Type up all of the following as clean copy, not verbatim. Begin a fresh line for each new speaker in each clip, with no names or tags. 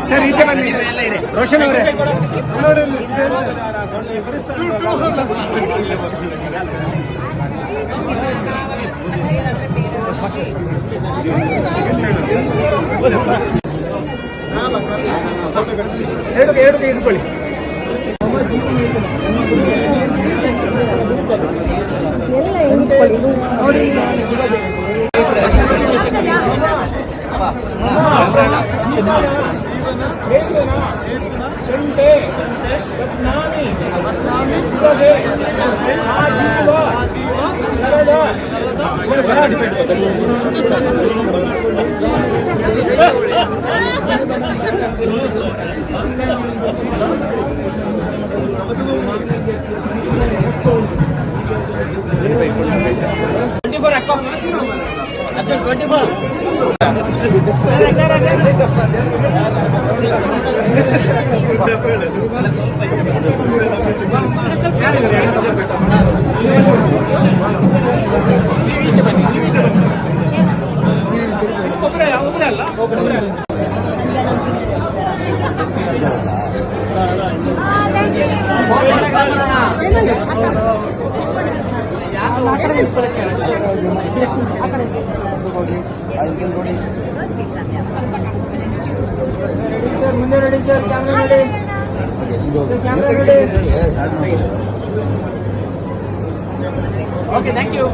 Sir ಈಚೆ ಬನ್ನಿ ರೋಷನ್ ಅವರೇ ಎರಡು ಇಟ್ಕೊಳ್ಳಿ ಮುಂದೆ ನೋಡಿ ಸರ್, ಕ್ಯಾಮ್ರಾ ನೋಡಿ, ಕ್ಯಾಮ್ರಾ ನೋಡಿ. Okay, thank you.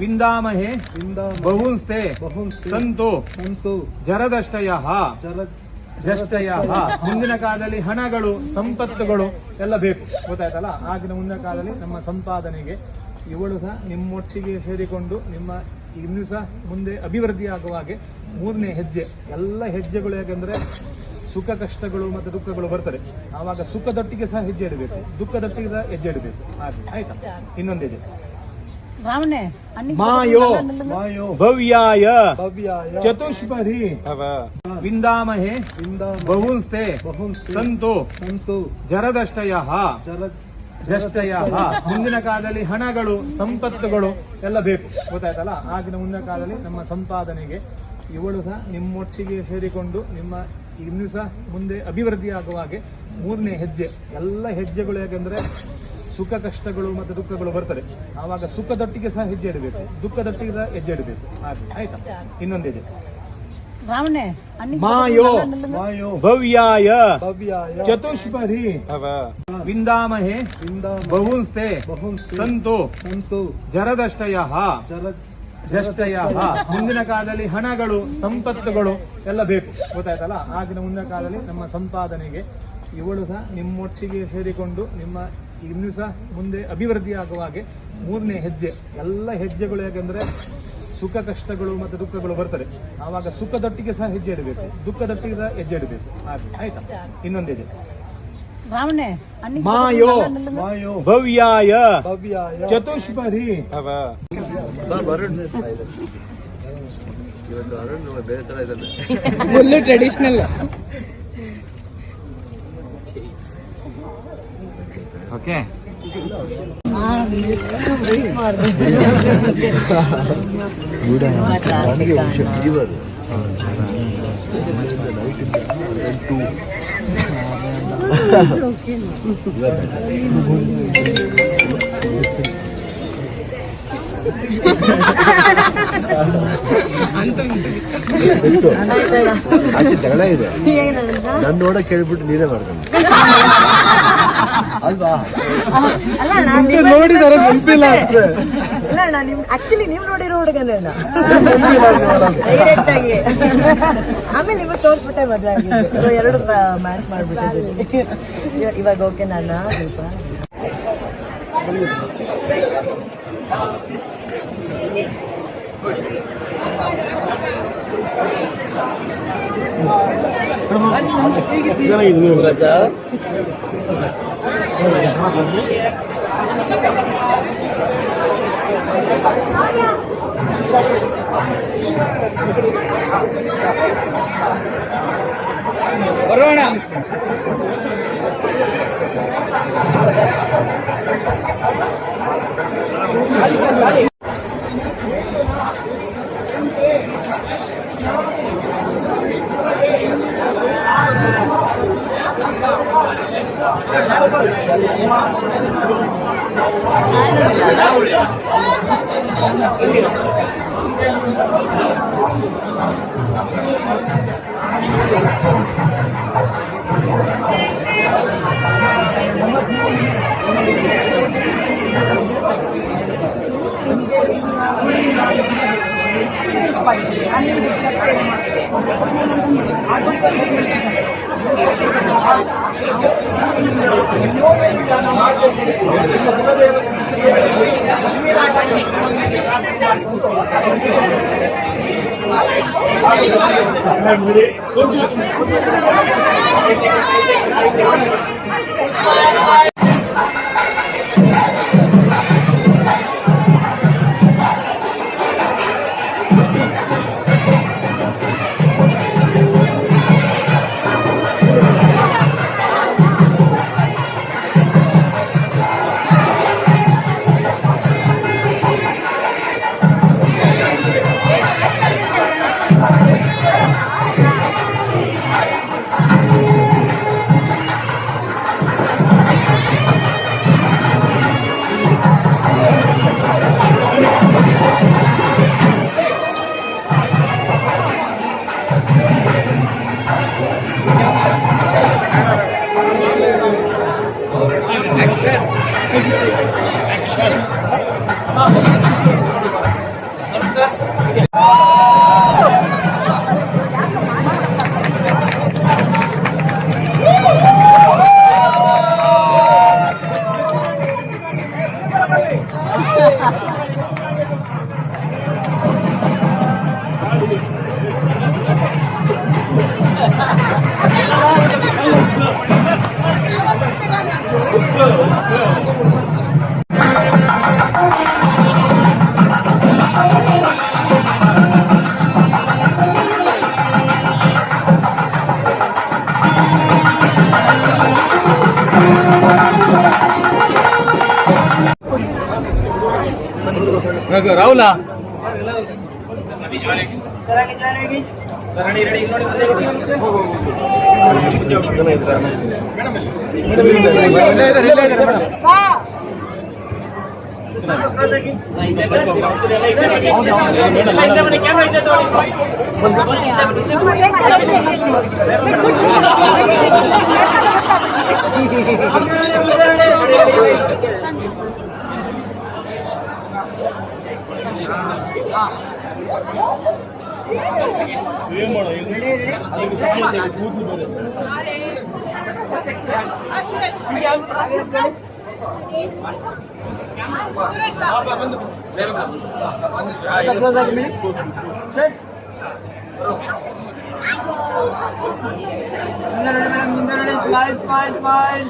ವಿಂದಾಮಹೇ ಬಹುಂಸ್ತೆ ಸಂತು ಜರದಷ್ಟಯಃ ಮುಂದಿನ ಕಾಲದಲ್ಲಿ ಹಣಗಳು, ಸಂಪತ್ತುಗಳು ಎಲ್ಲ ಬೇಕು, ಗೊತ್ತಾಯ್ತಲ್ಲ. ಆಗಿನ ಮುಂದಿನ ಕಾಲದಲ್ಲಿ ನಮ್ಮ ಸಂಪಾದನೆಗೆ ಇವಳು ಸಹ ನಿಮ್ಮೊಟ್ಟಿಗೆ ಸೇರಿಕೊಂಡು ನಿಮ್ಮ ಇನ್ನೂ ಸಹ ಮುಂದೆ ಅಭಿವೃದ್ಧಿ ಆಗುವ ಹಾಗೆ ಮೂರನೇ ಹೆಜ್ಜೆ. ಎಲ್ಲ ಹೆಜ್ಜೆಗಳು ಯಾಕೆಂದ್ರೆ ಸುಖ ಕಷ್ಟಗಳು ಮತ್ತು ದುಃಖಗಳು ಬರ್ತದೆ. ಆವಾಗ ಸುಖದೊಟ್ಟಿಗೆ ಸಹ ಹೆಜ್ಜೆ ಇಡಬೇಕು, ದುಃಖದೊಟ್ಟಿಗೆ ಸಹ ಹೆಜ್ಜೆ ಇಡಬೇಕು. ಹಾಗೆ ಆಯ್ತಾ? ಇನ್ನೊಂದು ಹೆಜ್ಜೆ ಮಾಯೋ ಭವ್ಯಾಯ ಚತುಷ್ಪರಿ ವಿಂದಾಮಹೇ ಬಹುಂಸ್ತೆ ಸಂತು ಜರದಷ್ಟಯಃ ಮುಂದಿನ ಕಾಲದಲ್ಲಿ ಹಣಗಳು, ಸಂಪತ್ತುಗಳು ಎಲ್ಲ ಬೇಕು, ಗೊತ್ತಾಯ್ತಲ್ಲ. ಆಗಿನ ಮುಂದಿನ ಕಾಲದಲ್ಲಿ ನಮ್ಮ ಸಂಪಾದನೆಗೆ ಇವಳು ಸಹ ನಿಮ್ಮೊಟ್ಟಿಗೆ ಸೇರಿಕೊಂಡು ನಿಮ್ಮ ಇನ್ನೂ ಸಹ ಮುಂದೆ ಅಭಿವೃದ್ಧಿ ಆಗುವ ಹಾಗೆ ಮೂರನೇ ಹೆಜ್ಜೆ. ಎಲ್ಲ ಹೆಜ್ಜೆಗಳು ಯಾಕೆಂದ್ರೆ ಸುಖ ಕಷ್ಟಗಳು ಮತ್ತು ದುಃಖಗಳು ಬರ್ತದೆ. ಆವಾಗ ಸುಖದೊಟ್ಟಿಗೆ ಸಹ ಹೆಜ್ಜೆ ಇಡಬೇಕು, ದುಃಖದೊಟ್ಟಿಗೆ ಸಹ ಹೆಜ್ಜೆ ಇಡಬೇಕು. ಹಾಗೆ ಆಯ್ತಾ? ಇನ್ನೊಂದು ಹೆಜ್ಜೆ ಮಾಯೋ ಭವ್ಯಾಯ ಚತುಷ್ಪರಿ ವಿಂದಾಮಹೇ ಬಹುಂಸ್ತೆ ಸಂತು ಜರದಷ್ಟಯಃ ಮುಂದಿನ ಕಾಲದಲ್ಲಿ ಹಣಗಳು, ಸಂಪತ್ತುಗಳು ಎಲ್ಲ ಬೇಕು, ಗೊತ್ತಾಯ್ತಲ್ಲ. ಆಗಿನ ಮುಂದಿನ ಕಾಲದಲ್ಲಿ ನಮ್ಮ ಸಂಪಾದನೆಗೆ ಇವಳು ಸಹ ನಿಮ್ಮೊಟ್ಟಿಗೆ ಸೇರಿಕೊಂಡು ನಿಮ್ಮ ಇನ್ನೂ ಸಹ ಮುಂದೆ ಅಭಿವೃದ್ಧಿ ಆಗುವ ಹಾಗೆ ಮೂರನೇ ಹೆಜ್ಜೆ. ಎಲ್ಲ ಹೆಜ್ಜೆಗಳು ಯಾಕೆಂದ್ರೆ ಸುಖ ಕಷ್ಟಗಳು ಮತ್ತು ದುಃಖಗಳು ಬರ್ತದೆ. ಆವಾಗ ಸುಖದೊಟ್ಟಿಗೆ ಸಹ ಹೆಜ್ಜೆ ಇಡಬೇಕು, ದುಃಖದೊಟ್ಟಿಗೆ ಸಹ ಹೆಜ್ಜೆ ಇಡಬೇಕು. ಹಾಗೆ ಆಯ್ತಾ? ಇನ್ನೊಂದು ಹೆಜ್ಜೆ ಮಾಯೋ ಭವ್ಯಾಯ ಚತುಷ್ಪರಿ
ಇವತ್ತು ಅರುಣ್ ಬೇರೆ ತರ ಇದ್ದಾನೆ.
Full traditional.
ಓಕೆ
ಆಚೆ ಜಗಳ ಇದೆ, ನನ್ನ ನೋಡಕ್ ಕೇಳ್ಬಿಟ್ಟು ನೀನೇ ಮಾಡ್ಕೊಂಡು ಅಲ್ವಾ ನೋಡಿದಾರೆ ನೆನಪಿಲ್ಲ ಅಷ್ಟೇ.
ಅಲ್ಲ ಅಣ್ಣ, ನಿಮ್ ಆಕ್ಚುಲಿ ನೀವು ನೋಡಿರೋ ಹುಡುಗನ ಡೈರೆಕ್ಟ್ ಆಗಿ ಆಮೇಲೆ ಇವಾಗ ತೋರ್ಸ್ಬಿಟ್ಟೆ ಮದ್ವೆ ಆಗಿದ್ದು. ಸೊ ಎರಡು ಮ್ಯಾಚ್ ಮಾಡ್ಬಿಟ್ಟಿದ್ದೀನಿ ಇವಾಗ. ಓಕೆ ನನ್ನ ಸ್ವಲ್ಪ
ಬರೋಣ.
ರಾಹುಲ
Smile.